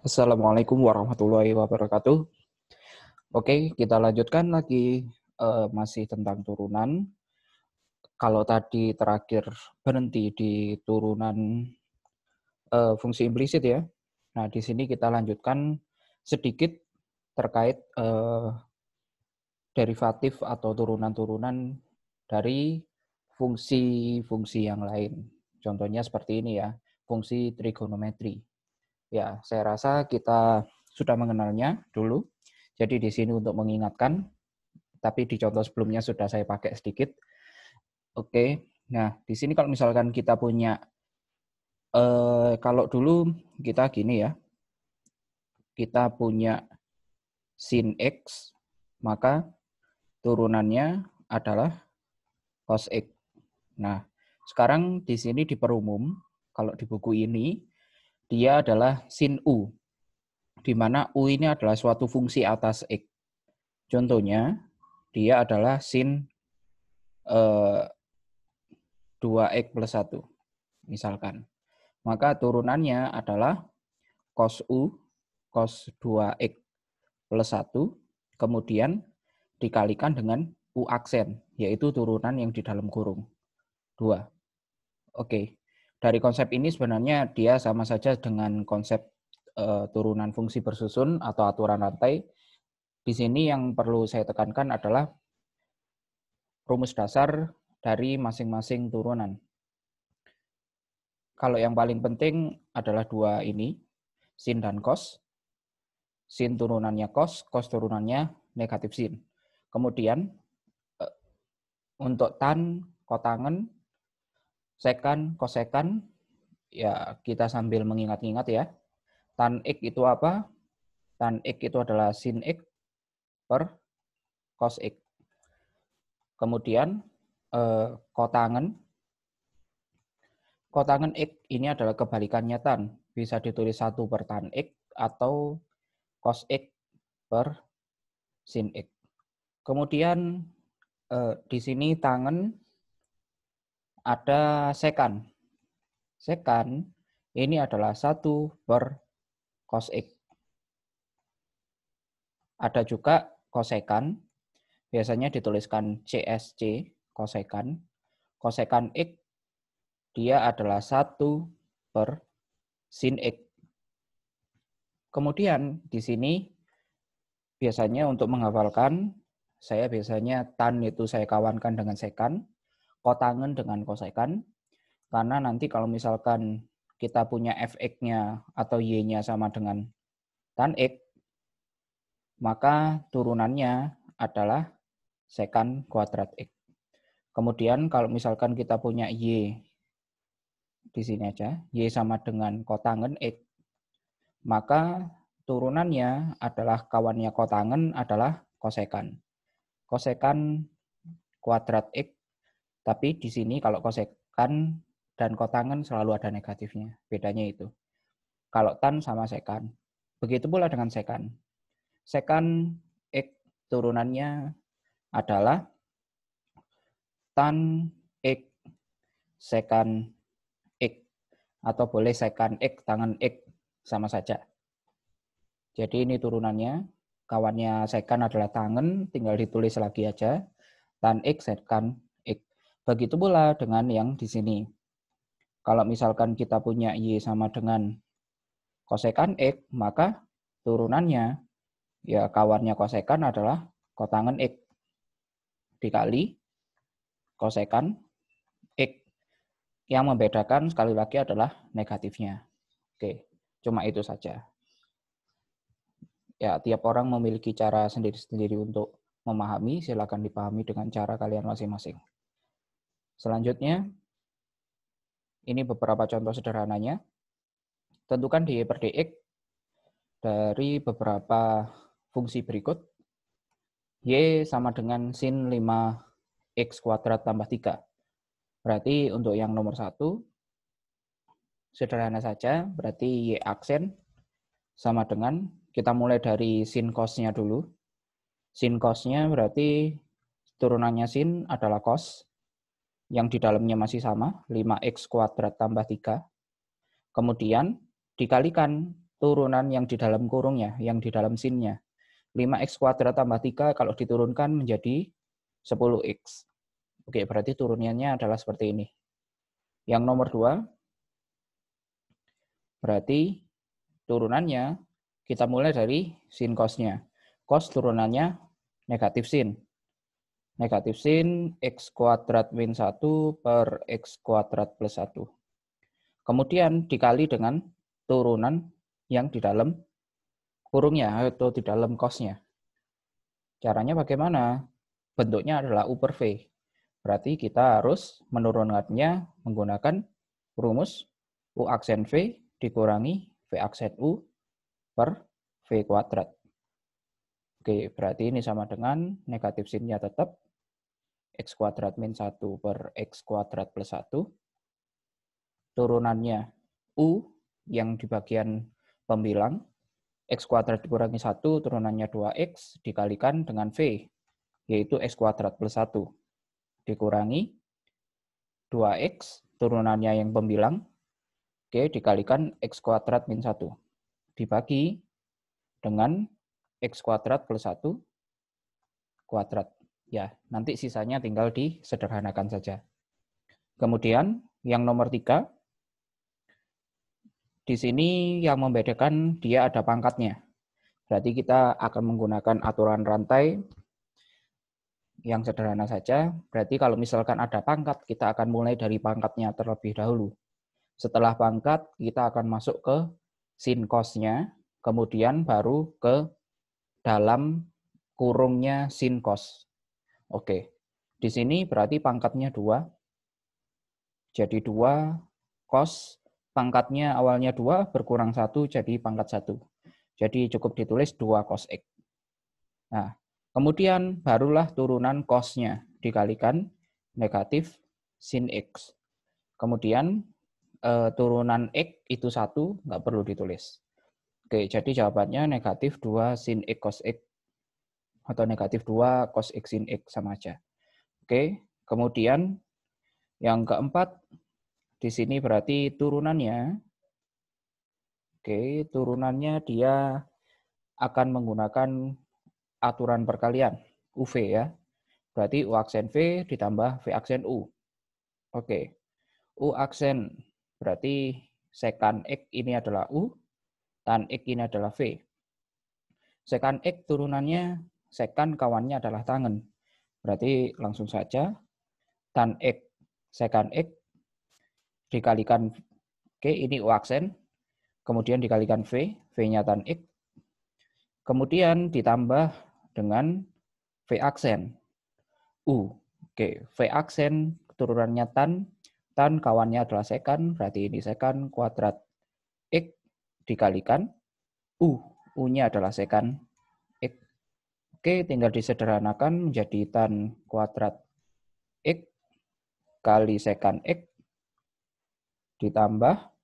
Assalamualaikum warahmatullahi wabarakatuh. Oke, kita lanjutkan lagi masih tentang turunan. Kalau tadi terakhir berhenti di turunan fungsi implisit ya. Nah, di sini kita lanjutkan sedikit terkait derivatif atau turunan-turunan dari fungsi-fungsi yang lain. Contohnya seperti ini ya, fungsi trigonometri. Ya, saya rasa kita sudah mengenalnya dulu. Jadi di sini untuk mengingatkan, tapi di contoh sebelumnya sudah saya pakai sedikit. Oke, nah di sini kalau misalkan kita punya, kalau dulu kita gini ya, kita punya sin X, maka turunannya adalah cos X. Nah, sekarang di sini diperumum, kalau di buku ini, dia adalah sin U, di mana U ini adalah suatu fungsi atas X. Contohnya, dia adalah sin 2X plus 1, misalkan. Maka turunannya adalah cos U, cos 2X plus 1, kemudian dikalikan dengan U aksen, yaitu turunan yang di dalam kurung, 2. Oke, dari konsep ini sebenarnya dia sama saja dengan konsep turunan fungsi bersusun atau aturan rantai. Di sini yang perlu saya tekankan adalah rumus dasar dari masing-masing turunan. Kalau yang paling penting adalah dua ini, sin dan cos. Sin turunannya cos, cos turunannya negatif sin. Kemudian untuk tan, kotangen, sekan, kosekan, ya kita sambil mengingat-ingat ya. Tan X itu apa? Tan X itu adalah sin X per cos X. Kemudian kotangen, kotangen X ini adalah kebalikannya tan. Bisa ditulis 1 per tan X atau cos X per sin X. Kemudian di sini tangen ada sekan. Sekan ini adalah 1 per cos X. Ada juga kosekan, biasanya dituliskan CSC, kosekan. Kosekan X dia adalah 1 per sin X. Kemudian di sini biasanya untuk menghafalkan, saya biasanya tan itu saya kawankan dengan sekan, kotangen dengan kosekan, karena nanti kalau misalkan kita punya fx-nya atau y-nya sama dengan tan X, maka turunannya adalah sekan kuadrat X. Kemudian kalau misalkan kita punya y, di sini aja, y sama dengan kotangen X, maka turunannya adalah kawannya kotangen adalah kosekan. Kosekan kuadrat X, tapi di sini kalau kosekan dan kotangen selalu ada negatifnya. Bedanya itu. Kalau tan sama sekan. Begitu pula dengan sekan. Sekan X turunannya adalah tan X sekan X. Atau boleh sekan X tangan X, sama saja. Jadi ini turunannya. Kawannya sekan adalah tangan, tinggal ditulis lagi aja. Tan X sekan X. Begitu pula dengan yang di sini. Kalau misalkan kita punya Y sama dengan kosekan X, maka turunannya ya kawannya kosekan adalah kotangen X dikali kosekan X. Yang membedakan sekali lagi adalah negatifnya. Oke, cuma itu saja. Ya, tiap orang memiliki cara sendiri-sendiri untuk memahami, silakan dipahami dengan cara kalian masing-masing. Selanjutnya, ini beberapa contoh sederhananya. Tentukan dy per dx dari beberapa fungsi berikut. Y sama dengan sin 5x kuadrat tambah 3. Berarti untuk yang nomor 1, sederhana saja, berarti Y aksen sama dengan, kita mulai dari sin cos-nya dulu. Sin cos-nya berarti turunannya sin adalah cos, yang di dalamnya masih sama, 5x kuadrat tambah 3. Kemudian dikalikan turunan yang di dalam kurungnya, yang di dalam sinnya. 5x kuadrat tambah 3 kalau diturunkan menjadi 10x. Oke, berarti turunannya adalah seperti ini. Yang nomor 2, berarti turunannya kita mulai dari sin cos-nya. Cos turunannya negatif sin. Negatif sin x kuadrat min 1 per x kuadrat plus 1. Kemudian dikali dengan turunan yang di dalam kurungnya atau di dalam cos-nya. Caranya bagaimana? Bentuknya adalah U per V. Berarti kita harus menurunkannya menggunakan rumus U aksen V dikurangi V aksen U per V kuadrat. Oke, berarti ini sama dengan negatif sinnya tetap X kuadrat min 1 per X kuadrat plus 1. Turunannya U yang di bagian pembilang. X kuadrat dikurangi 1, turunannya 2X dikalikan dengan V, yaitu X kuadrat plus 1. Dikurangi 2X, turunannya yang pembilang, oke, dikalikan X kuadrat min 1. Dibagi dengan X kuadrat plus 1 kuadrat. Ya, nanti sisanya tinggal disederhanakan saja. Kemudian yang nomor 3, di sini yang membedakan dia ada pangkatnya. Berarti kita akan menggunakan aturan rantai yang sederhana saja. Berarti kalau misalkan ada pangkat, kita akan mulai dari pangkatnya terlebih dahulu. Setelah pangkat, kita akan masuk ke sin cos-nya, kemudian baru ke dalam kurungnya sin cos. Oke, di sini berarti pangkatnya 2. Jadi 2 cos, pangkatnya awalnya 2, berkurang 1, jadi pangkat 1. Jadi cukup ditulis 2 cos X. Nah, kemudian barulah turunan cos-nya dikalikan negatif sin X. Kemudian turunan X itu 1, nggak perlu ditulis. Oke, jadi jawabannya negatif 2 sin X cos X. Atau negatif 2 cos X sin X, sama aja. Oke, kemudian yang keempat, di sini berarti turunannya. Oke, turunannya dia akan menggunakan aturan perkalian, UV ya. Berarti U aksen V ditambah V aksen U. Oke, U aksen berarti sekan X ini adalah U, tan X ini adalah V. Sekan X turunannya, sekan kawannya adalah tangen. Berarti langsung saja, tan X, sekan X, dikalikan, oke ini U aksen, kemudian dikalikan V, V-nya tan X, kemudian ditambah dengan V aksen, U. Oke, V aksen turunannya tan kawannya adalah sekan, berarti ini sekan kuadrat X dikalikan U. U-nya adalah sekan X. Oke, tinggal disederhanakan menjadi tan kuadrat X kali sekan X ditambah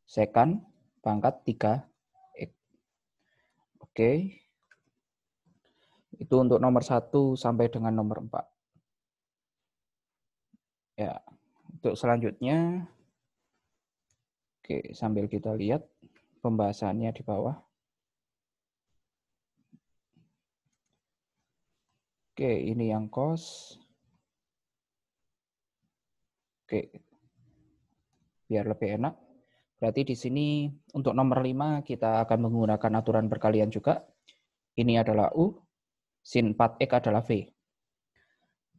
sekan pangkat 3X. Oke. Itu untuk nomor 1 sampai dengan nomor 4. Ya, untuk selanjutnya, oke, sambil kita lihat pembahasannya di bawah. Oke, ini yang cos. Oke, biar lebih enak. Berarti di sini untuk nomor 5 kita akan menggunakan aturan perkalian juga. Ini adalah U, sin 4X adalah V.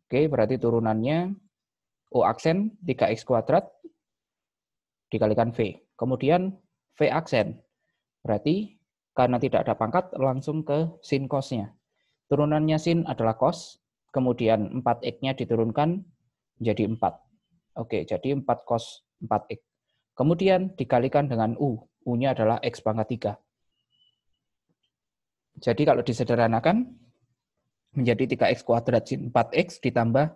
Oke, berarti turunannya U aksen 3X kuadrat dikalikan V. Kemudian V aksen. Berarti karena tidak ada pangkat langsung ke sin cos-nya. Turunannya sin adalah cos, kemudian 4X-nya diturunkan menjadi 4. Oke, jadi 4 cos 4X. Kemudian dikalikan dengan U. U-nya adalah X pangkat 3. Jadi kalau disederhanakan, menjadi 3X kuadrat sin 4X ditambah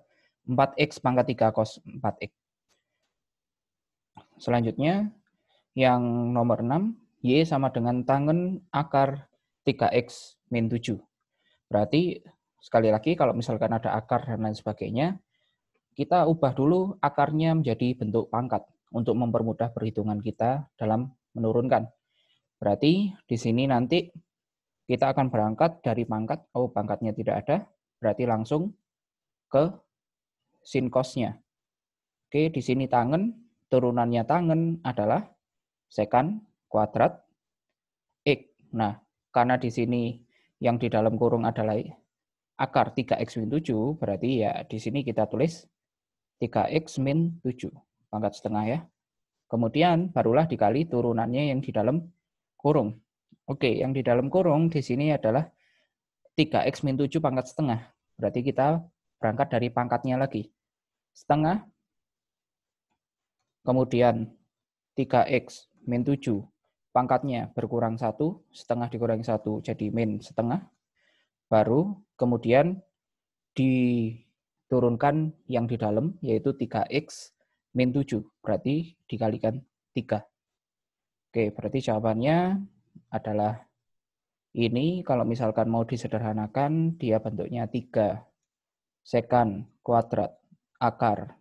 4X pangkat 3 cos 4X. Selanjutnya, yang nomor 6, Y sama dengan tangen akar 3X min 7. Berarti, sekali lagi kalau misalkan ada akar dan lain sebagainya, kita ubah dulu akarnya menjadi bentuk pangkat untuk mempermudah perhitungan kita dalam menurunkan. Berarti di sini nanti kita akan berangkat dari pangkat, pangkatnya tidak ada, berarti langsung ke sin cos-nya. Oke, di sini tangen, turunannya tangen adalah sekan kuadrat X. Nah, karena di sini yang di dalam kurung adalah akar 3x min 7, berarti ya di sini kita tulis 3x min 7, pangkat setengah ya. Kemudian barulah dikali turunannya yang di dalam kurung. Oke, yang di dalam kurung di sini adalah 3x min 7 pangkat setengah. Berarti kita berangkat dari pangkatnya lagi. Setengah, kemudian 3x min 7, pangkatnya berkurang 1, setengah dikurangi 1, jadi min setengah. Baru kemudian diturunkan yang di dalam, yaitu 3x min 7. Berarti dikalikan 3. Oke, berarti jawabannya adalah ini. Kalau misalkan mau disederhanakan, dia bentuknya 3 sekan kuadrat akar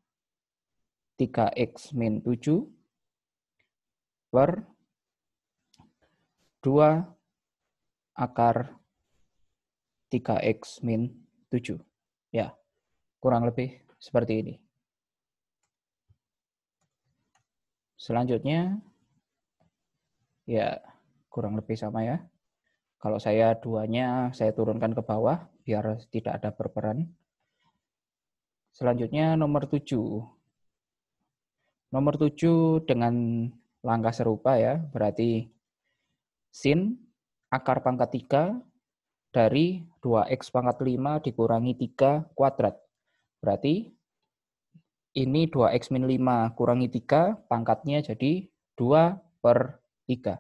3x min 7 per 2 akar 3x min 7. Ya, kurang lebih seperti ini. Selanjutnya, ya kurang lebih sama ya. Kalau saya duanya saya turunkan ke bawah biar tidak ada berperan. Selanjutnya nomor 7. Nomor 7 dengan langkah serupa ya, berarti sin akar pangkat 3 dari 2x pangkat 5 dikurangi 3 kuadrat. Berarti ini 2x min 5 kurangi 3, pangkatnya jadi 2/3.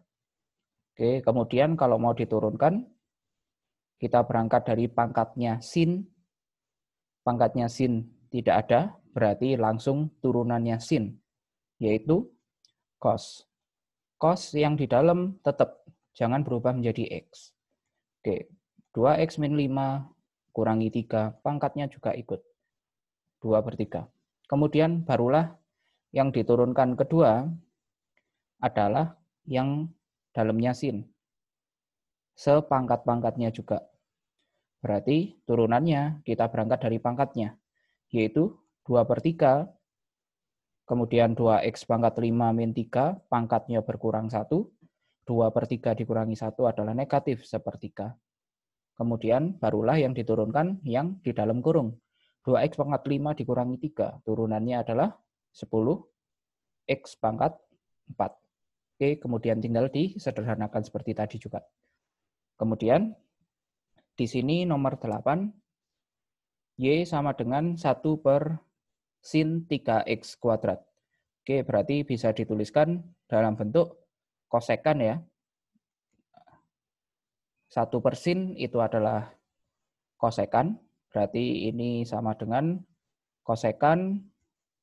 Oke, kemudian kalau mau diturunkan, kita berangkat dari pangkatnya sin. Pangkatnya sin tidak ada, berarti langsung turunannya sin, yaitu cos. Cos yang di dalam tetap, jangan berubah menjadi x. Oke, 2x min 5 kurangi 3, pangkatnya juga ikut 2/3. Kemudian barulah yang diturunkan kedua adalah yang dalamnya sin. Sepangkat-pangkatnya juga. Berarti turunannya kita berangkat dari pangkatnya, yaitu 2/3, kemudian 2x pangkat 5 min 3, pangkatnya berkurang 1, 2/3 dikurangi 1 adalah negatif 1/3. Kemudian barulah yang diturunkan yang di dalam kurung. 2x pangkat 5 dikurangi 3, turunannya adalah 10, x pangkat 4. Oke, kemudian tinggal disederhanakan seperti tadi juga. Kemudian di sini nomor 8, y sama dengan 1 per sin 3x kuadrat. Oke, berarti bisa dituliskan dalam bentuk kosekan ya. 1 per sin itu adalah kosekan, berarti ini sama dengan kosekan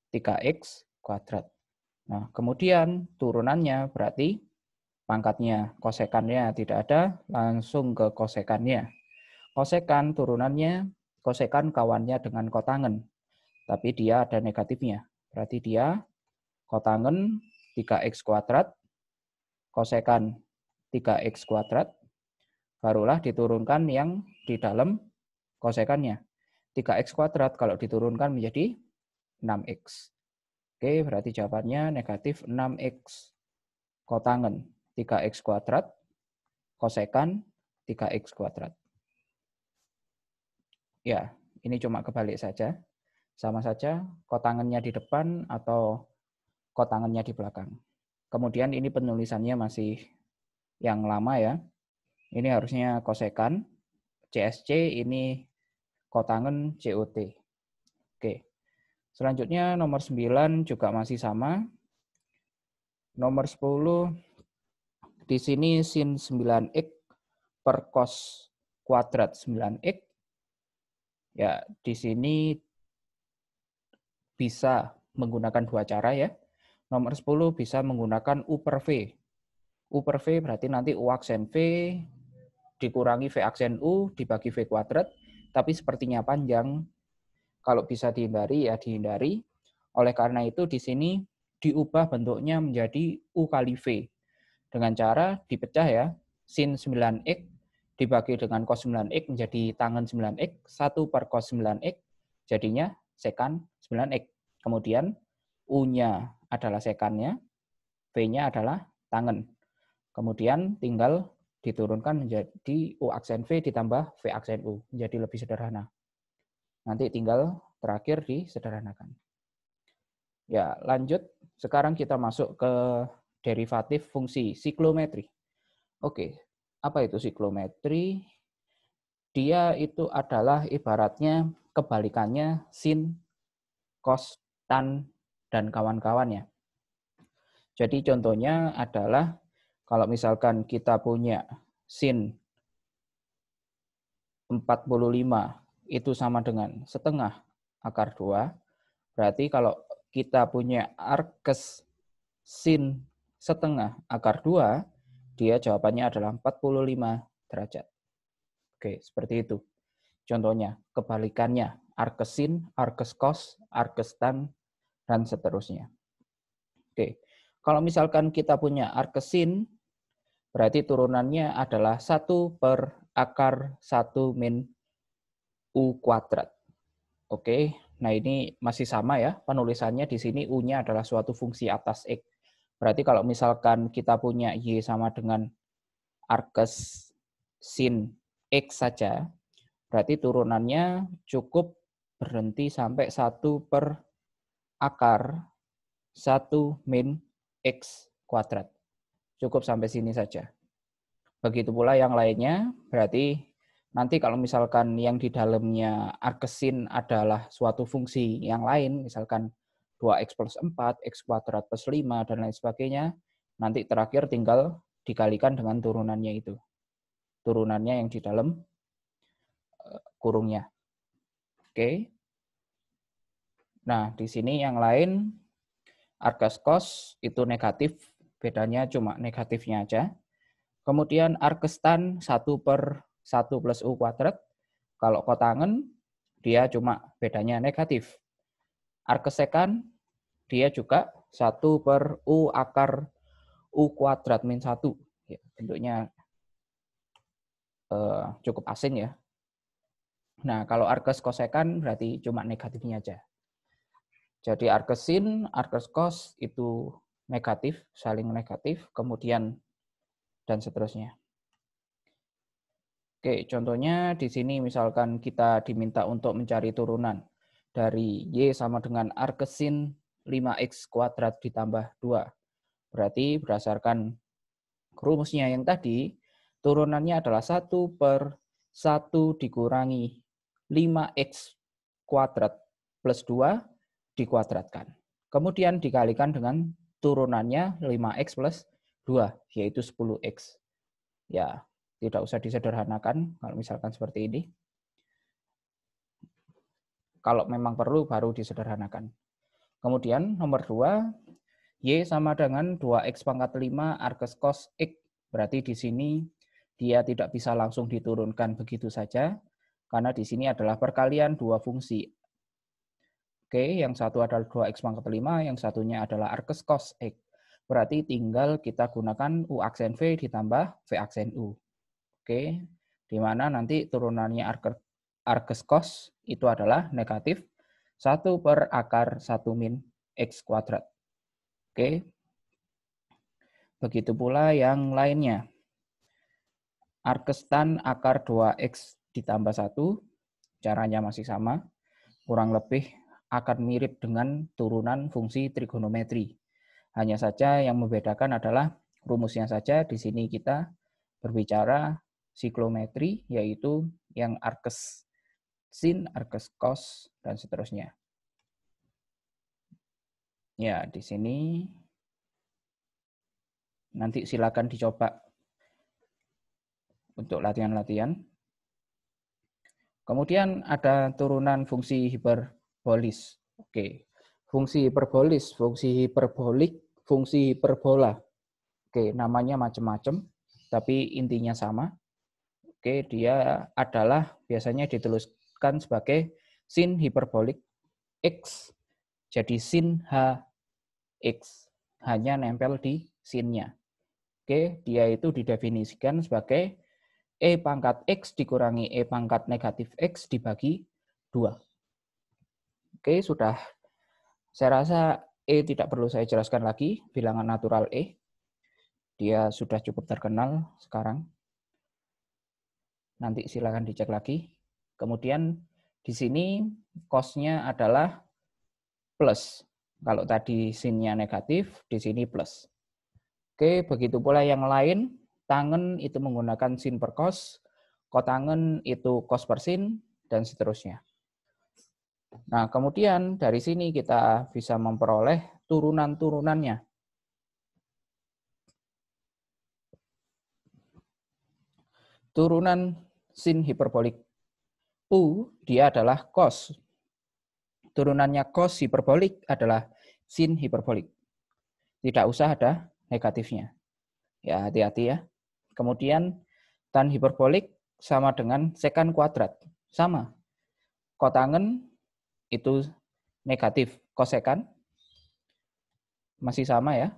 3x kuadrat. Nah, kemudian turunannya berarti pangkatnya kosekannya tidak ada, langsung ke kosekannya. Kosekan turunannya, kosekan kawannya dengan kotangen, tapi dia ada negatifnya. Berarti dia kotangen 3x kuadrat, kosekan 3x kuadrat, barulah diturunkan yang di dalam kosekannya. 3x kuadrat kalau diturunkan menjadi 6x. Oke, berarti jawabannya negatif 6x. Kotangen 3x kuadrat, kosekan 3x kuadrat. Ya, ini cuma kebalik saja. Sama saja kotangennya di depan atau kotangennya di belakang. Kemudian ini penulisannya masih yang lama ya. Ini harusnya kosekan, CSC, ini kotangen, COT. Oke. Selanjutnya nomor 9 juga masih sama. Nomor 10, di sini sin 9x per cos kuadrat 9x. Ya, di sini bisa menggunakan dua cara ya. Nomor 10 bisa menggunakan U per V. U per V berarti nanti U aksen V dikurangi V aksen U dibagi V kuadrat. Tapi sepertinya panjang. Kalau bisa dihindari ya dihindari. Oleh karena itu di sini diubah bentuknya menjadi U kali V. dengan cara dipecah ya. Sin 9X dibagi dengan cos 9X menjadi tangen 9X, 1 per cos 9X, jadinya sekan 9X. Kemudian U-nya adalah sekannya, V-nya adalah tangen. Kemudian tinggal diturunkan menjadi U aksen V ditambah V aksen U, menjadi lebih sederhana. Nanti tinggal terakhir disederhanakan. Ya, lanjut. Sekarang kita masuk ke derivatif fungsi siklometri. Oke, apa itu siklometri? Dia itu adalah ibaratnya kebalikannya sin, cos, tan, dan kawan-kawannya. Jadi contohnya adalah kalau misalkan kita punya sin 45 itu sama dengan setengah akar 2, berarti kalau kita punya arkes sin setengah akar 2, dia jawabannya adalah 45 derajat. Oke, seperti itu. Contohnya, kebalikannya, arkes sin, arkes cos, arkes tan, dan seterusnya. Oke, kalau misalkan kita punya arkes sin, berarti turunannya adalah 1 per akar 1 min U kuadrat. Oke, nah ini masih sama ya, penulisannya di sini U-nya adalah suatu fungsi atas X. Berarti kalau misalkan kita punya Y sama dengan arkes sin X saja, berarti turunannya cukup berhenti sampai 1 per akar 1 min X kuadrat. Cukup sampai sini saja. Begitu pula yang lainnya, berarti nanti kalau misalkan yang di dalamnya arkesin adalah suatu fungsi yang lain, misalkan 2x plus 4, x kuadrat plus 5, dan lain sebagainya, nanti terakhir tinggal dikalikan dengan turunannya itu. Turunannya yang di dalam kurungnya. Oke. Nah, di sini yang lain, arkes cos itu negatif, bedanya cuma negatifnya aja. Kemudian arkes tan 1 per 1 plus U kuadrat. Kalau kotangen, dia cuma bedanya negatif. Arkes sekan, dia juga 1 per U akar U kuadrat min 1. Ya, bentuknya cukup asing ya. Nah, kalau arkes kosekan berarti cuma negatifnya aja. Jadi arkes sin, arkes cos itu negatif, saling negatif, kemudian dan seterusnya. Oke, contohnya di sini misalkan kita diminta untuk mencari turunan dari Y sama dengan arkes sin 5x kuadrat ditambah 2. Berarti berdasarkan rumusnya yang tadi, turunannya adalah 1 per 1 dikurangi 5x kuadrat plus 2 dikuadratkan. Kemudian dikalikan dengan turunannya 5x plus 2, yaitu 10x. Ya, tidak usah disederhanakan kalau misalkan seperti ini. Kalau memang perlu baru disederhanakan. Kemudian nomor 2, Y sama dengan 2x pangkat 5 arkes cos X. Berarti di sini dia tidak bisa langsung diturunkan begitu saja, karena di sini adalah perkalian dua fungsi. Oke, yang satu adalah 2x pangkat 5, yang satunya adalah arkes cos X. Berarti tinggal kita gunakan U aksen V ditambah V aksen U. Oke, di mana nanti turunannya arkes cos itu adalah negatif 1 per akar 1 min X kuadrat. Oke, begitu pula yang lainnya. Arkes tan akar 2x ditambah 1, caranya masih sama, kurang lebih akan mirip dengan turunan fungsi trigonometri. Hanya saja yang membedakan adalah rumusnya saja. Di sini kita berbicara siklometri, yaitu yang arkes sin, arkes cos, dan seterusnya. Ya, di sini nanti silakan dicoba untuk latihan-latihan. Kemudian ada turunan fungsi hiperbolis. Oke, fungsi hiperbolis, fungsi hiperbolik, fungsi hiperbola. Oke, namanya macam-macam, tapi intinya sama. Oke, dia adalah biasanya dituliskan sebagai sin hiperbolik X. Jadi sin H X. Hanya nempel di sinnya. Oke, dia itu didefinisikan sebagai E pangkat X dikurangi E pangkat negatif X dibagi 2. Oke, sudah. Saya rasa E tidak perlu saya jelaskan lagi, bilangan natural E. Dia sudah cukup terkenal sekarang. Nanti silakan dicek lagi. Kemudian di sini cos-nya adalah plus. Kalau tadi sin-nya negatif, di sini plus. Oke, begitu pula yang lain. Tangen itu menggunakan sin per cos, kotangen itu cos per sin, dan seterusnya. Nah, kemudian dari sini kita bisa memperoleh turunan-turunannya. Turunan sin hiperbolik U, dia adalah cos. Turunannya cos hiperbolik adalah sin hiperbolik. Tidak usah ada negatifnya. Ya, hati-hati ya. Kemudian tan hiperbolik sama dengan sekan kuadrat. Sama. Kotangen itu negatif kosekan. Masih sama ya.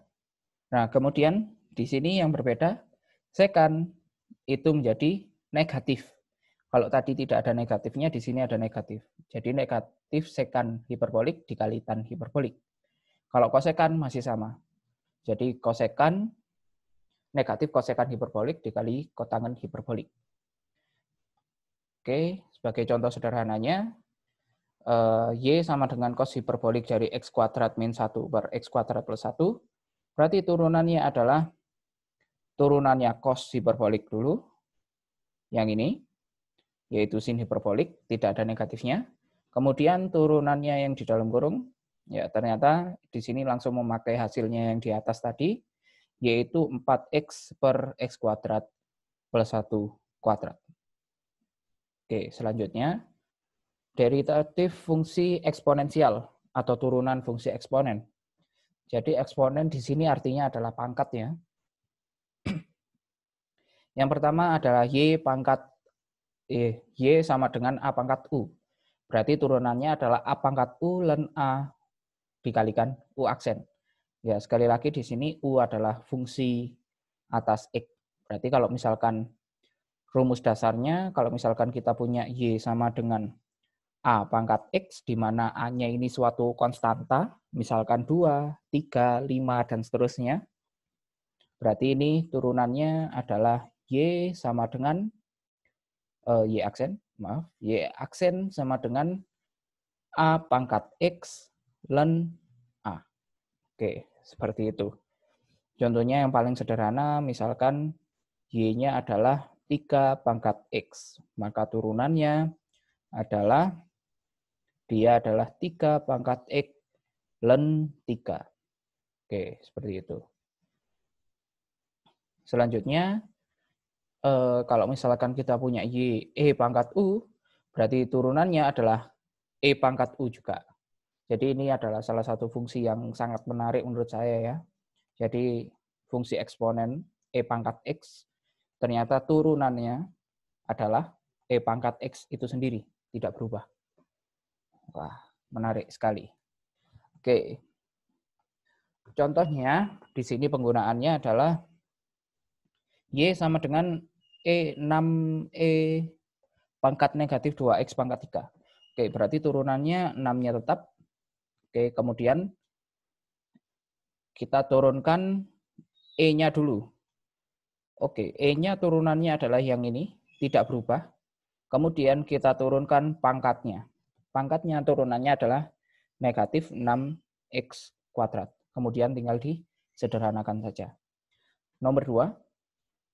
Nah, kemudian di sini yang berbeda, sekan itu menjadi negatif. Kalau tadi tidak ada negatifnya, di sini ada negatif. Jadi negatif sekan hiperbolik dikali tan hiperbolik. Kalau kosekan masih sama. Jadi kosekan negatif kosekan hiperbolik dikali kotangen hiperbolik. Oke, sebagai contoh sederhananya, Y sama dengan cos hiperbolik dari X kuadrat min 1 per X kuadrat plus 1. Berarti turunannya adalah turunannya cos hiperbolik dulu. Yang ini, yaitu sin hiperbolik, tidak ada negatifnya. Kemudian turunannya yang di dalam kurung, ya ternyata di sini langsung memakai hasilnya yang di atas tadi, yaitu 4X per X kuadrat plus 1 kuadrat. Oke, selanjutnya, derivatif fungsi eksponensial atau turunan fungsi eksponen. Jadi eksponen di sini artinya adalah pangkat ya. Yang pertama adalah Y pangkat Y sama dengan A pangkat U. Berarti turunannya adalah A pangkat U ln A dikalikan U aksen. Ya, sekali lagi di sini U adalah fungsi atas X. Berarti kalau misalkan rumus dasarnya, kalau misalkan kita punya Y sama dengan A pangkat X, di mana A-nya ini suatu konstanta, misalkan 2, 3, 5, dan seterusnya. Berarti ini turunannya adalah Y sama dengan Y aksen sama dengan A pangkat X ln A. Oke, seperti itu. Contohnya yang paling sederhana, misalkan Y-nya adalah 3 pangkat X. Maka turunannya adalah, dia adalah 3 pangkat X ln 3. Oke, seperti itu. Selanjutnya, kalau misalkan kita punya Y, E pangkat U, berarti turunannya adalah E pangkat U juga. Jadi ini adalah salah satu fungsi yang sangat menarik menurut saya ya. Jadi fungsi eksponen E pangkat X, ternyata turunannya adalah E pangkat X itu sendiri, tidak berubah. Wah, menarik sekali. Oke. Contohnya, di sini penggunaannya adalah Y sama dengan E6E pangkat negatif 2X pangkat 3. Oke, berarti turunannya 6-nya tetap. Oke, kemudian kita turunkan E-nya dulu. Oke, E-nya turunannya adalah yang ini, tidak berubah. Kemudian kita turunkan pangkatnya. Pangkatnya turunannya adalah negatif 6X kuadrat. Kemudian tinggal disederhanakan saja. Nomor 2,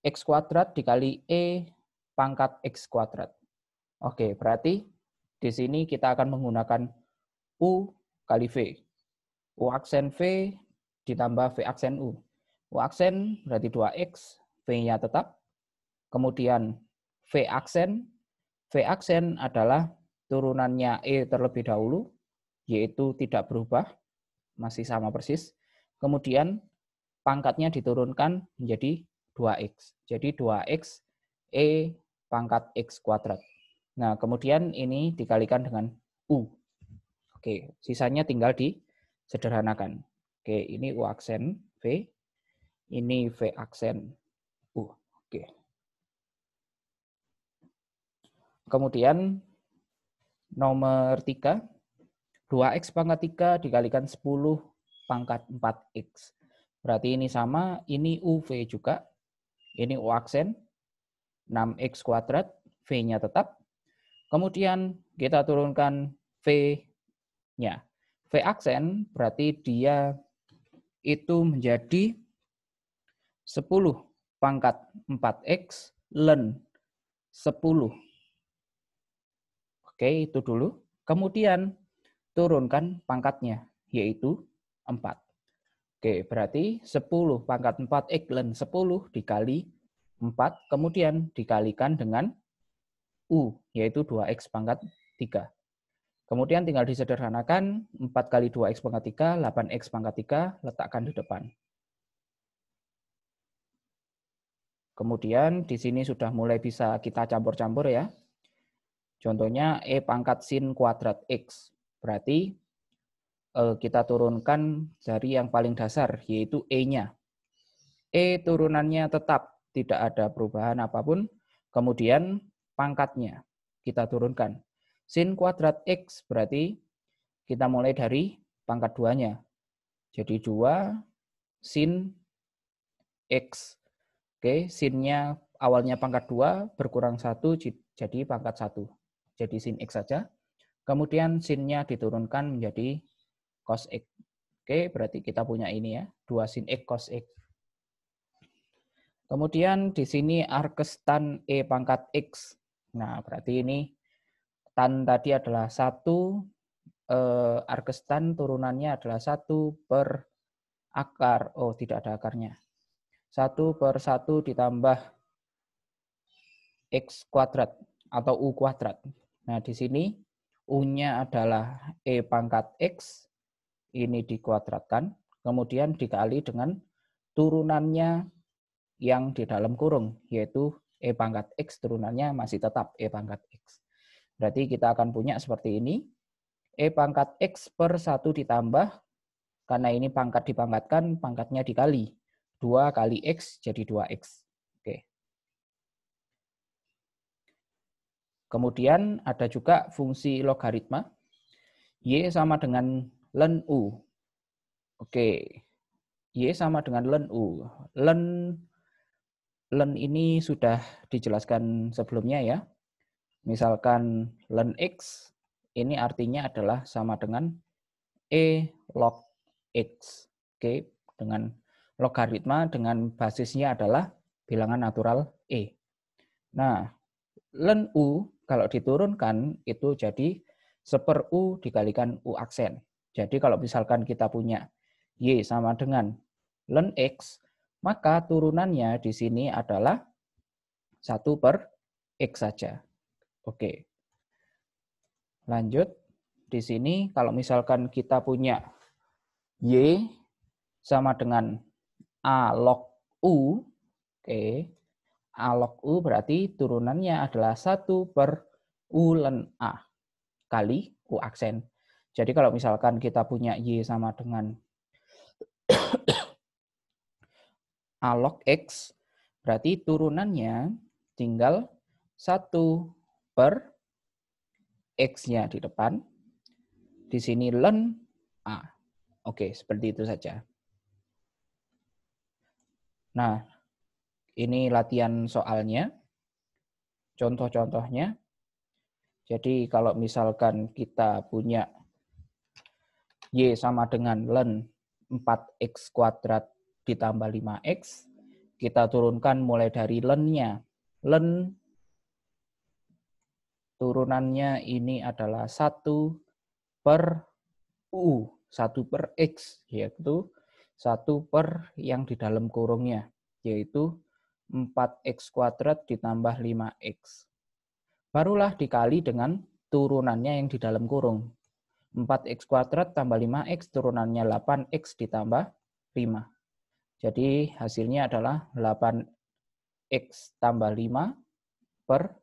X kuadrat dikali E pangkat X kuadrat. Oke, berarti di sini kita akan menggunakan U kali V. U aksen V ditambah V aksen U. U aksen berarti 2X, V-nya tetap. Kemudian V aksen adalah turunannya E terlebih dahulu, yaitu tidak berubah, masih sama persis. Kemudian pangkatnya diturunkan menjadi 2X. Jadi 2X E pangkat X kuadrat. Nah, kemudian ini dikalikan dengan U. Oke, sisanya tinggal disederhanakan. Oke, ini U aksen V. Ini V aksen U. Oke. Kemudian nomor 3, 2x pangkat 3 dikalikan 10 pangkat 4x. Berarti ini sama, ini UV juga. Ini U aksen, 6x kuadrat, V-nya tetap. Kemudian kita turunkan V-nya. V aksen berarti dia itu menjadi 10 pangkat 4x ln 10. Oke, itu dulu. Kemudian turunkan pangkatnya, yaitu 4. Oke, berarti 10 pangkat 4x ln 10 dikali 4, kemudian dikalikan dengan U, yaitu 2x pangkat 3. Kemudian tinggal disederhanakan, 4 kali 2x pangkat 3, 8x pangkat 3, letakkan di depan. Kemudian di sini sudah mulai bisa kita campur-campur ya. Contohnya E pangkat sin kuadrat X. Berarti kita turunkan dari yang paling dasar, yaitu E-nya. E turunannya tetap, tidak ada perubahan apapun. Kemudian pangkatnya kita turunkan. Sin kuadrat X berarti kita mulai dari pangkat 2-nya. Jadi 2 sin X. Oke, sinnya awalnya pangkat 2 berkurang 1 jadi pangkat 1. Jadi sin X saja. Kemudian sinnya diturunkan menjadi cos X. Oke, berarti kita punya ini ya, 2 sin X cos X. Kemudian di sini arkes tan E pangkat X. Nah, berarti ini tan tadi adalah 1, arkes tan turunannya adalah 1 per akar. Oh, tidak ada akarnya. 1 per 1 ditambah X kuadrat atau U kuadrat. Nah, di sini U-nya adalah E pangkat X. Ini dikuadratkan. Kemudian dikali dengan turunannya yang di dalam kurung, yaitu E pangkat X turunannya masih tetap E pangkat X. Berarti kita akan punya seperti ini. E pangkat X per 1 ditambah, karena ini pangkat dipangkatkan, pangkatnya dikali. 2 kali X jadi 2X. Oke. Kemudian ada juga fungsi logaritma. Y sama dengan ln U. Oke. Y sama dengan ln U. Ln ini sudah dijelaskan sebelumnya ya. Misalkan ln X, ini artinya adalah sama dengan E log X. Oke, dengan logaritma dengan basisnya adalah bilangan natural E. Nah, ln U kalau diturunkan itu jadi 1/U dikalikan U aksen. Jadi kalau misalkan kita punya Y sama dengan ln X, maka turunannya di sini adalah 1 per X saja. Oke. Lanjut. Di sini kalau misalkan kita punya Y sama dengan A log U, oke. A log U berarti turunannya adalah 1 per U ln A kali U aksen. Jadi kalau misalkan kita punya Y sama dengan A log X, berarti turunannya tinggal 1 per X-nya di depan. Di sini ln A. Oke, seperti itu saja. Nah, ini latihan soalnya. Contoh-contohnya. Jadi kalau misalkan kita punya Y sama dengan ln 4X kuadrat ditambah 5X, kita turunkan mulai dari ln-nya. Ln turunannya ini adalah 1 per U, 1 per X, yaitu 1 per yang di dalam kurungnya, yaitu 4X kuadrat ditambah 5X. Barulah dikali dengan turunannya yang di dalam kurung. 4X kuadrat tambah 5X turunannya 8X ditambah 5. Jadi hasilnya adalah 8X tambah 5 per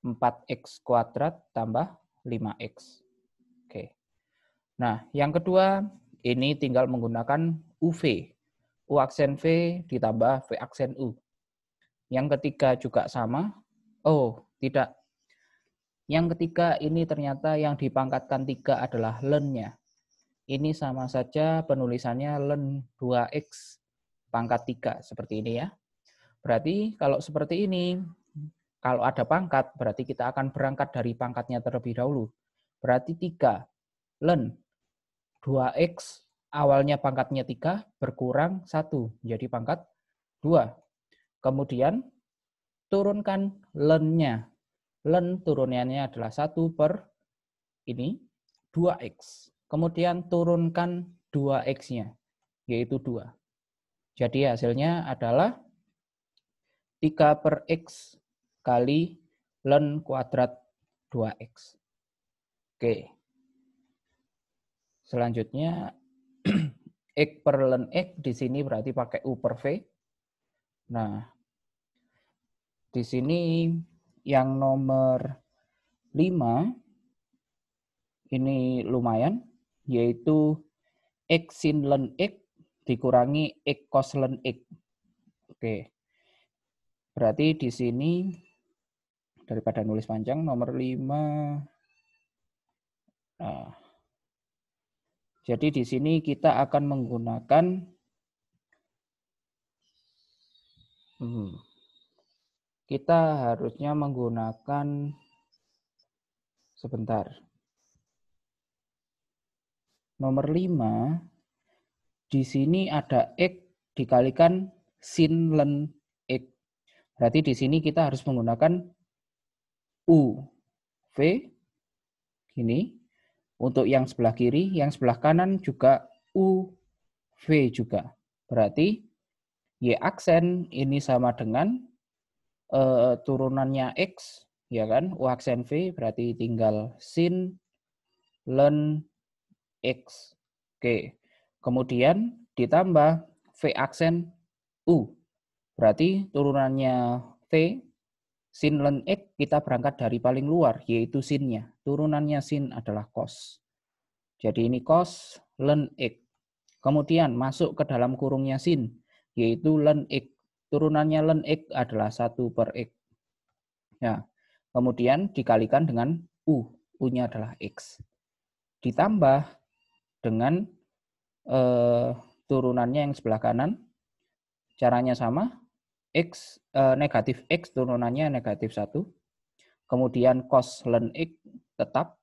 4X kuadrat tambah 5X. Oke. Nah, yang kedua ini tinggal menggunakan UV. U aksen V ditambah V aksen U. Yang ketiga juga sama. Oh, tidak. Yang ketiga ini ternyata yang dipangkatkan 3 adalah len-nya. Ini sama saja penulisannya len 2X pangkat 3 seperti ini ya. Berarti kalau seperti ini, kalau ada pangkat, berarti kita akan berangkat dari pangkatnya terlebih dahulu. Berarti 3 len 2X awalnya pangkatnya 3 berkurang 1 menjadi pangkat 2. Kemudian turunkan len-nya. Len turunannya adalah 1 per ini 2X. Kemudian turunkan 2X-nya, yaitu 2. Jadi hasilnya adalah 3 per X kali len kuadrat 2X. Oke. Selanjutnya, X per len X di sini berarti pakai U per V. Nah, di sini yang nomor 5 ini lumayan, yaitu X sin len X dikurangi X cos len X. Oke. Berarti di sini daripada nulis panjang nomor 5. Nah, jadi di sini kita akan menggunakan kita harusnya menggunakan sebentar. Nomor 5 di sini ada X dikalikan sin len X. Berarti di sini kita harus menggunakan U V gini. Untuk yang sebelah kiri, yang sebelah kanan juga U V juga. Berarti Y aksen ini sama dengan turunannya X, ya kan? U aksen V berarti tinggal sin len X. Oke. Kemudian ditambah V aksen U. Berarti turunannya V sin len X kita berangkat dari paling luar, yaitu sinnya. Turunannya sin adalah cos. Jadi ini cos len X. Kemudian masuk ke dalam kurungnya sin, yaitu len X. Turunannya len X adalah 1 per X. Nah, kemudian dikalikan dengan U. U-nya adalah X. Ditambah dengan turunannya yang sebelah kanan. Caranya sama. X negatif X turunannya negatif 1. Kemudian cos len X tetap.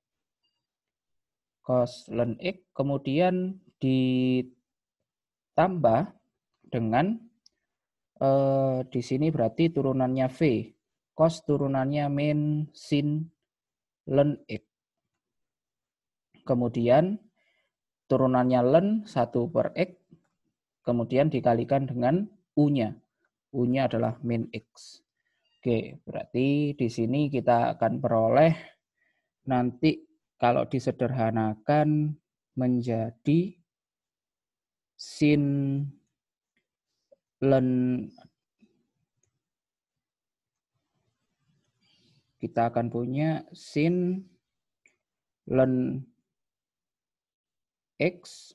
Cos len X. Kemudian ditambah dengan di sini berarti turunannya V. Cos turunannya min sin len X. Kemudian turunannya len 1 per X. Kemudian dikalikan dengan U-nya. U-nya adalah min X. Oke, berarti di sini kita akan peroleh nanti kalau disederhanakan menjadi sin len, kita akan punya sin len X,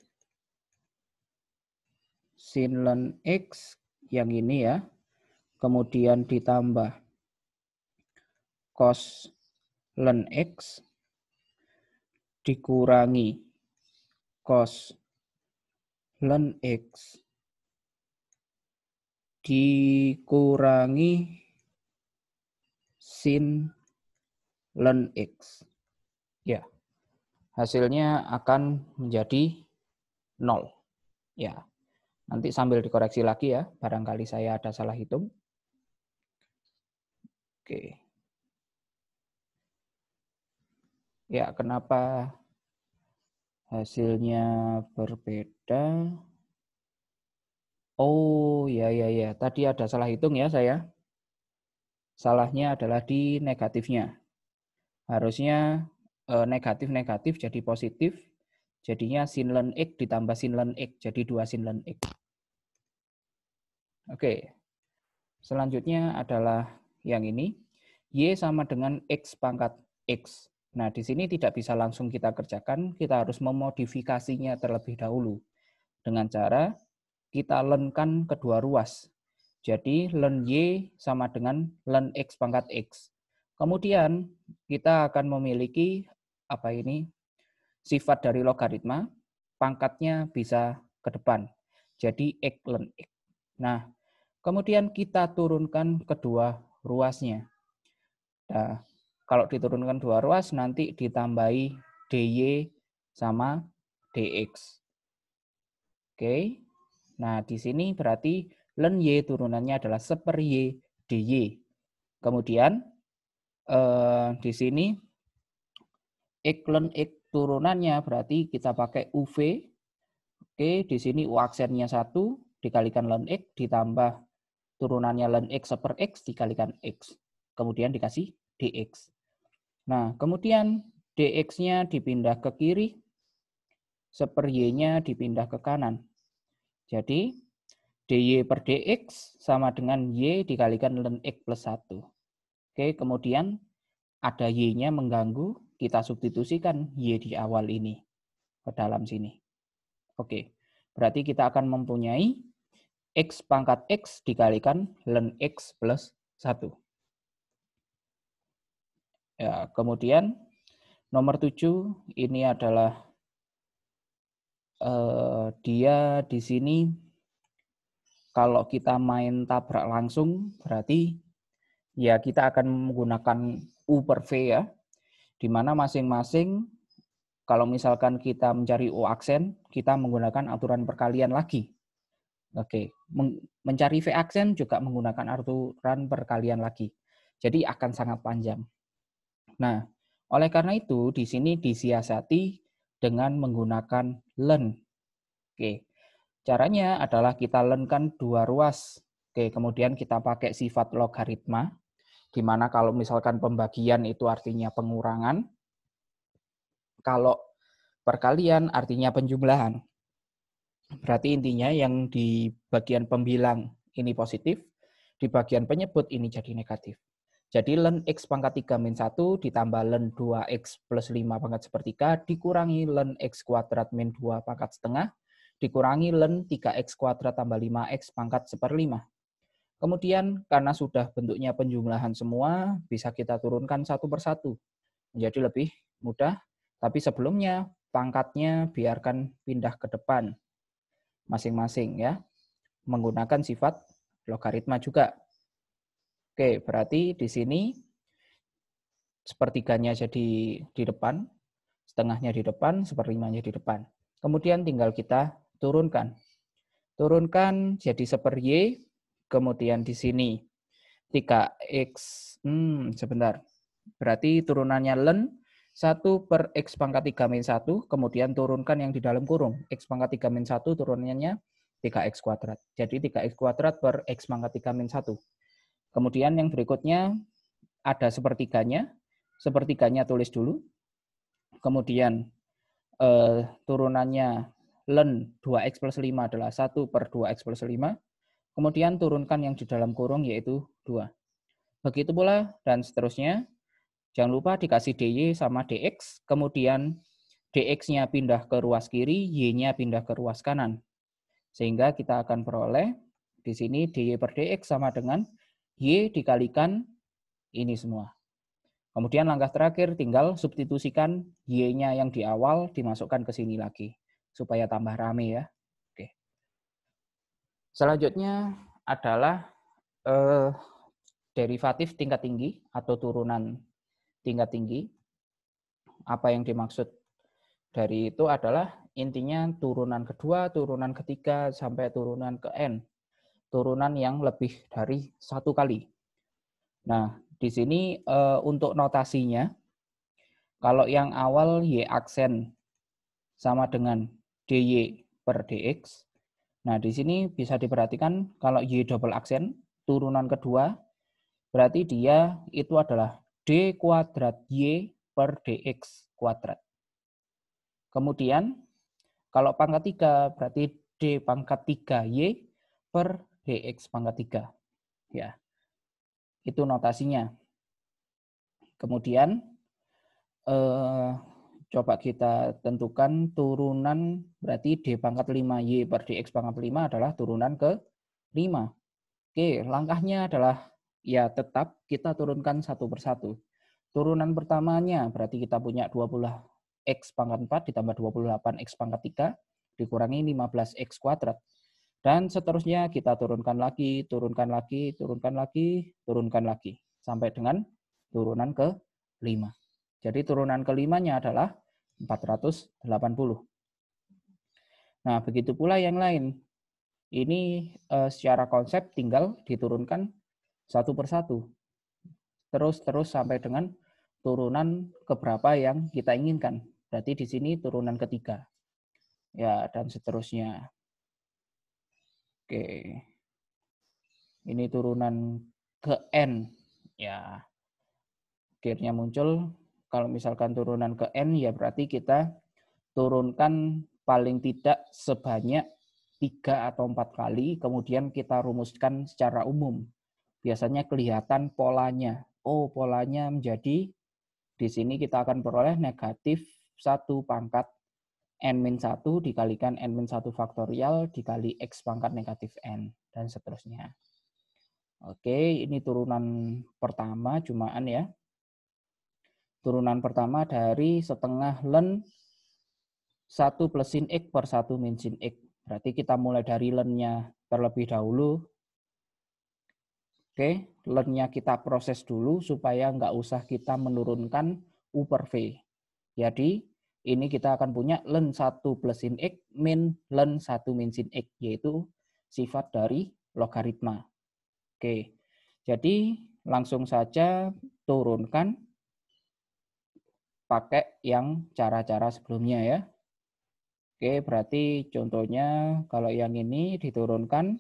sin len X yang ini ya, kemudian ditambah cos len X dikurangi cos len X dikurangi sin len X. Ya, hasilnya akan menjadi 0. Ya, nanti sambil dikoreksi lagi ya, barangkali saya ada salah hitung. Oke. Ya, kenapa hasilnya berbeda? Oh, ya. Tadi ada salah hitung ya saya. Salahnya adalah di negatifnya. Harusnya negatif-negatif jadi positif. Jadinya sin len X ditambah sin len X. Jadi 2 sin len X. Oke. Selanjutnya adalah yang ini. Y sama dengan X pangkat X. Nah, di sini tidak bisa langsung kita kerjakan. Kita harus memodifikasinya terlebih dahulu. Dengan cara kita lenkan kedua ruas. Jadi len Y sama dengan len X pangkat X. Kemudian kita akan memiliki sifat dari logaritma, pangkatnya bisa ke depan. Jadi X len X. Nah, kemudian kita turunkan kedua ruasnya. Nah, kalau diturunkan dua ruas nanti ditambahi dy sama dx. Oke. Nah, di sini berarti len y turunannya adalah seper y dy. Kemudian di sini x len x turunannya berarti kita pakai uv. Oke, di sini u aksennya 1 dikalikan len x ditambah turunannya len x seper x dikalikan x. Kemudian dikasih dx. Nah, kemudian dx-nya dipindah ke kiri, seper y-nya dipindah ke kanan. Jadi, dy per dx sama dengan y dikalikan len x plus 1. Oke, kemudian ada y-nya mengganggu, kita substitusikan y di awal ini ke dalam sini. Oke, berarti kita akan mempunyai x pangkat x dikalikan len x plus 1. Ya, kemudian nomor 7 ini adalah dia di sini kalau kita main tabrak langsung berarti ya kita akan menggunakan U per V ya, di mana masing-masing kalau misalkan kita mencari U aksen, kita menggunakan aturan perkalian lagi. Oke, mencari V aksen juga menggunakan aturan perkalian lagi. Jadi akan sangat panjang. Nah, oleh karena itu di sini disiasati dengan menggunakan len. Oke, caranya adalah kita lenkan dua ruas. Oke, kemudian kita pakai sifat logaritma, di mana kalau misalkan pembagian itu artinya pengurangan, kalau perkalian artinya penjumlahan. Berarti intinya yang di bagian pembilang ini positif, di bagian penyebut ini jadi negatif. Jadi len x pangkat 3 min 1 ditambah len 2x plus 5 pangkat sepertiga dikurangi len x kuadrat min 2 pangkat setengah dikurangi len 3x kuadrat tambah 5x pangkat seperlima. Kemudian karena sudah bentuknya penjumlahan semua, bisa kita turunkan satu persatu. Menjadi lebih mudah, tapi sebelumnya pangkatnya biarkan pindah ke depan masing-masing ya, menggunakan sifat logaritma juga. Oke, berarti di sini sepertiganya jadi di depan, setengahnya di depan, seperlimanya di depan. Kemudian tinggal kita turunkan. Turunkan jadi seper Y, kemudian di sini 3x, sebentar. Berarti turunannya len 1 per x pangkat 3 min 1, kemudian turunkan yang di dalam kurung. X pangkat 3 min 1 turunannya 3x kuadrat. Jadi 3x kuadrat per x pangkat 3 min 1. Kemudian yang berikutnya ada sepertiganya. Sepertiganya tulis dulu. Kemudian turunannya len 2x plus 5 adalah 1 per 2x plus 5. Kemudian turunkan yang di dalam kurung yaitu 2. Begitu pula dan seterusnya. Jangan lupa dikasih dy sama dx. Kemudian dx-nya pindah ke ruas kiri, y-nya pindah ke ruas kanan. Sehingga kita akan peroleh di sini dy per dx sama dengan y dikalikan ini semua. Kemudian langkah terakhir tinggal substitusikan y-nya yang di awal dimasukkan ke sini lagi. Supaya tambah rame ya. Oke. Selanjutnya adalah derivatif tingkat tinggi atau turunan tingkat tinggi. Apa yang dimaksud dari itu adalah intinya turunan kedua, turunan ketiga, sampai turunan ke n. Turunan yang lebih dari satu kali. Nah, di sini untuk notasinya, kalau yang awal y aksen sama dengan dy per dx. Nah, di sini bisa diperhatikan kalau y double aksen, turunan kedua, berarti dia itu adalah d kuadrat y per dx kuadrat. Kemudian, kalau pangkat 3, berarti d pangkat 3y per dx pangkat 3. Ya, itu notasinya. Kemudian, coba kita tentukan turunan, berarti D pangkat 5Y per DX pangkat 5 adalah turunan ke 5. Oke, langkahnya adalah ya tetap kita turunkan satu persatu. Turunan pertamanya berarti kita punya 20x pangkat 4 ditambah 28x pangkat 3 dikurangi 15x kuadrat. Dan seterusnya kita turunkan lagi, turunkan lagi, turunkan lagi, turunkan lagi. Sampai dengan turunan ke 5. Jadi turunan kelimanya adalah 480. Nah, begitu pula yang lain. Ini secara konsep tinggal diturunkan satu persatu. Terus sampai dengan turunan keberapa yang kita inginkan. Berarti di sini turunan ketiga. Ya, dan seterusnya. Oke. Ini turunan ke N. Ya, akhirnya muncul. Kalau misalkan turunan ke N, ya berarti kita turunkan paling tidak sebanyak 3 atau 4 kali, kemudian kita rumuskan secara umum. Biasanya kelihatan polanya. Oh, polanya menjadi, di sini kita akan peroleh negatif 1 pangkat N-1 dikalikan N-1 faktorial dikali X pangkat negatif N, dan seterusnya. Oke, ini turunan pertama cumaan ya. Turunan pertama dari setengah len 1 plus sin X per 1 min sin X. Berarti kita mulai dari len-nya terlebih dahulu. Oke, len-nya kita proses dulu supaya nggak usah kita menurunkan U per V. Jadi, ini kita akan punya len 1 plus sin X min len 1 min sin X, yaitu sifat dari logaritma. Oke, jadi langsung saja turunkan pakai yang cara-cara sebelumnya ya. Oke, berarti contohnya kalau yang ini diturunkan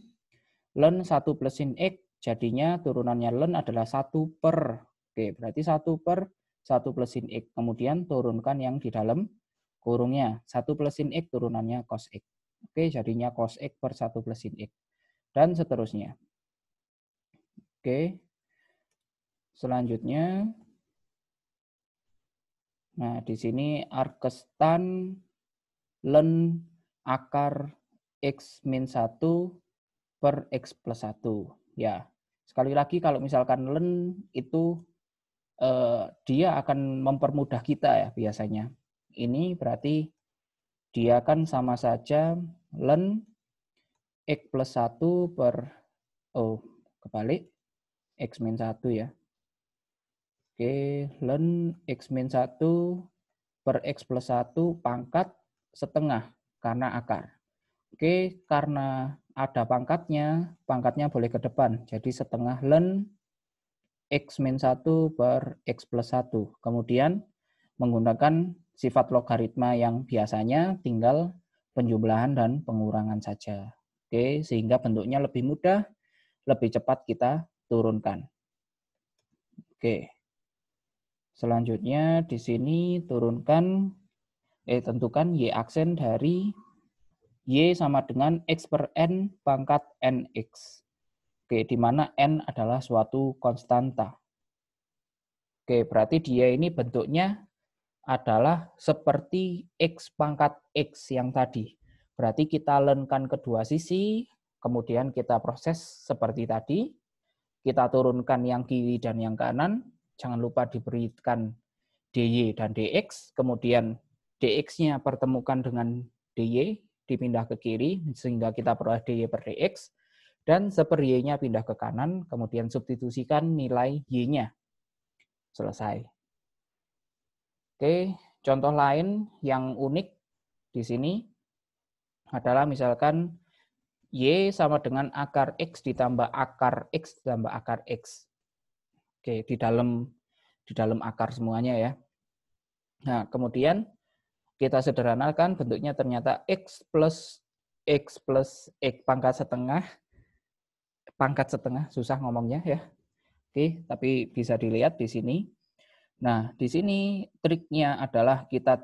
len 1 plus sin X, jadinya turunannya len adalah 1 per. Oke, berarti 1 per 1 plus sin X. Kemudian turunkan yang di dalam kurungnya. 1 plus sin X turunannya cos X. Oke, jadinya cos X per 1 plus sin X. Dan seterusnya. Oke. Selanjutnya, nah di sini arkestan len akar X min 1 per X plus 1. Ya, sekali lagi kalau misalkan len itu dia akan mempermudah kita ya biasanya. Ini berarti dia kan sama saja len X plus 1 per, kebalik, X min 1 ya. Oke, len X min 1 per X plus 1 pangkat setengah karena akar. Oke, karena ada pangkatnya boleh ke depan. Jadi setengah len X min 1 per X plus 1. Kemudian menggunakan sifat logaritma yang biasanya tinggal penjumlahan dan pengurangan saja. Oke, sehingga bentuknya lebih mudah, lebih cepat kita turunkan. Oke. Selanjutnya di sini tentukan Y aksen dari Y sama dengan X per N pangkat NX. Oke, di mana N adalah suatu konstanta. Oke, berarti dia ini bentuknya adalah seperti X pangkat X yang tadi. Berarti kita lenkan kedua sisi, kemudian kita proses seperti tadi. Kita turunkan yang kiri dan yang kanan. Jangan lupa diberikan dy dan dx, kemudian dx-nya pertemukan dengan dy, dipindah ke kiri, sehingga kita peroleh dy per dx, dan seper y-nya pindah ke kanan, kemudian substitusikan nilai y-nya. Selesai. Oke, contoh lain yang unik di sini adalah misalkan y sama dengan akar x ditambah akar x ditambah akar x. Oke, di dalam akar semuanya ya. Nah, kemudian kita sederhanakan bentuknya ternyata x plus x pangkat setengah, susah ngomongnya ya. Oke, tapi bisa dilihat di sini. Nah, di sini triknya adalah kita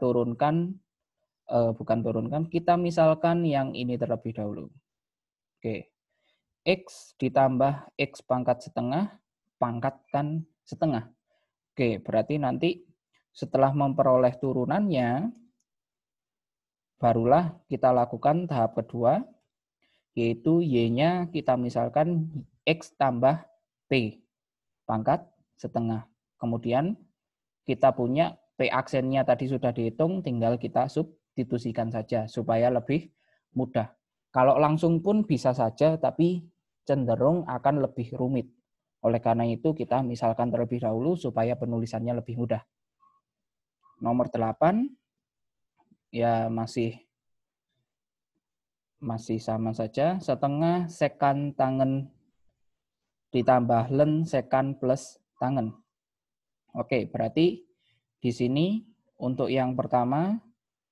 kita misalkan yang ini terlebih dahulu. Oke, x ditambah x pangkat setengah, pangkatkan setengah. Oke, berarti nanti Setelah memperoleh turunannya, barulah kita lakukan tahap kedua, yaitu Y-nya kita misalkan X tambah P pangkat setengah. Kemudian kita punya P aksennya tadi sudah dihitung, tinggal kita substitusikan saja supaya lebih mudah. Kalau langsung pun bisa saja, tapi cenderung akan lebih rumit. Oleh karena itu kita misalkan terlebih dahulu supaya penulisannya lebih mudah. Nomor 8 ya masih sama saja, setengah sekan tangan ditambah len sekan plus tangan. Oke, berarti di sini untuk yang pertama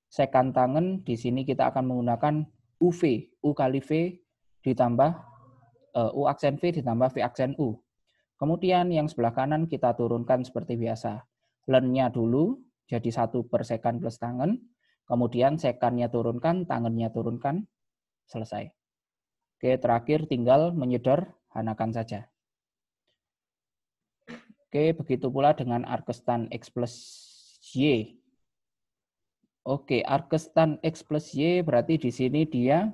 sekan tangan di sini kita akan menggunakan UV, U kali V ditambah U aksen V ditambah V aksen U. Kemudian yang sebelah kanan kita turunkan seperti biasa. Lennya dulu jadi 1 per sekan plus tangan. Kemudian sekannya turunkan, tangannya turunkan, selesai. Oke, terakhir tinggal menyederhanakan saja. Oke, begitu pula dengan arkestan X plus Y. Oke, arkestan X plus Y berarti di sini dia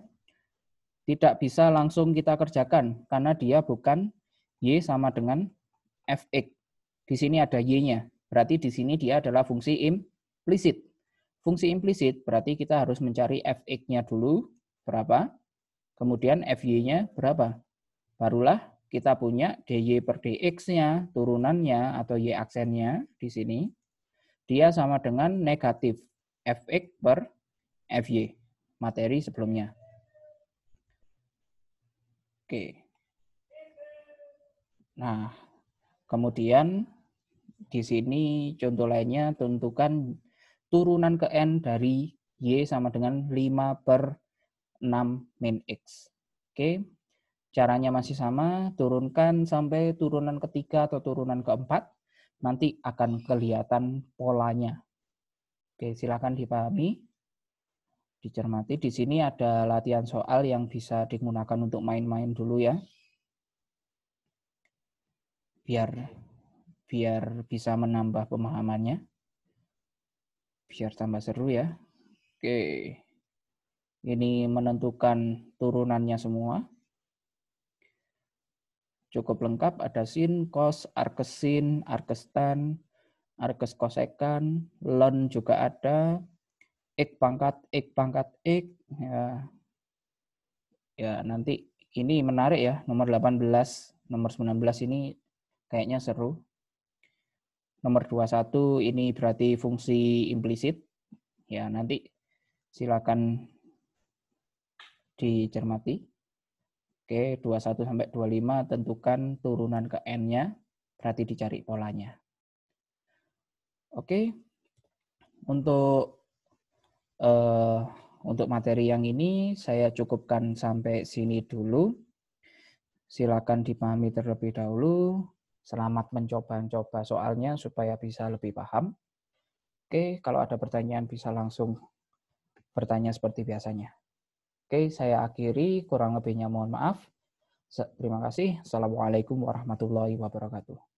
tidak bisa langsung kita kerjakan karena dia bukan Y sama dengan Fx. Di sini ada Y-nya. Berarti di sini dia adalah fungsi implisit. Fungsi implisit berarti kita harus mencari Fx-nya dulu berapa, kemudian Fy-nya berapa. Barulah kita punya dy per dx-nya, turunannya atau y aksennya di sini. Dia sama dengan negatif Fx per Fy, materi sebelumnya. Oke. Nah, kemudian di sini contoh lainnya tentukan turunan ke N dari Y sama dengan 5 per 6 min X. Oke, caranya masih sama, turunkan sampai turunan ketiga atau turunan keempat, nanti akan kelihatan polanya. Oke, silakan dipahami, dicermati. Di sini ada latihan soal yang bisa digunakan untuk main-main dulu ya. Biar bisa menambah pemahamannya. Biar tambah seru ya. Oke. Ini menentukan turunannya semua. Cukup lengkap, ada sin, cos, arkesin, arkestan, arkes kosekan, len juga ada, x pangkat x. Ya, nanti ini menarik ya, nomor 18, nomor 19 ini kayaknya seru. Nomor 21 ini berarti fungsi implisit. Ya, nanti silakan dicermati. Oke, 21 sampai 25 tentukan turunan ke N-nya, berarti dicari polanya. Oke. Untuk materi yang ini saya cukupkan sampai sini dulu. Silakan dipahami terlebih dahulu. Selamat mencoba-coba soalnya supaya bisa lebih paham. Oke, kalau ada pertanyaan bisa langsung bertanya seperti biasanya. Oke, saya akhiri, kurang lebihnya mohon maaf. Terima kasih. Assalamualaikum warahmatullahi wabarakatuh.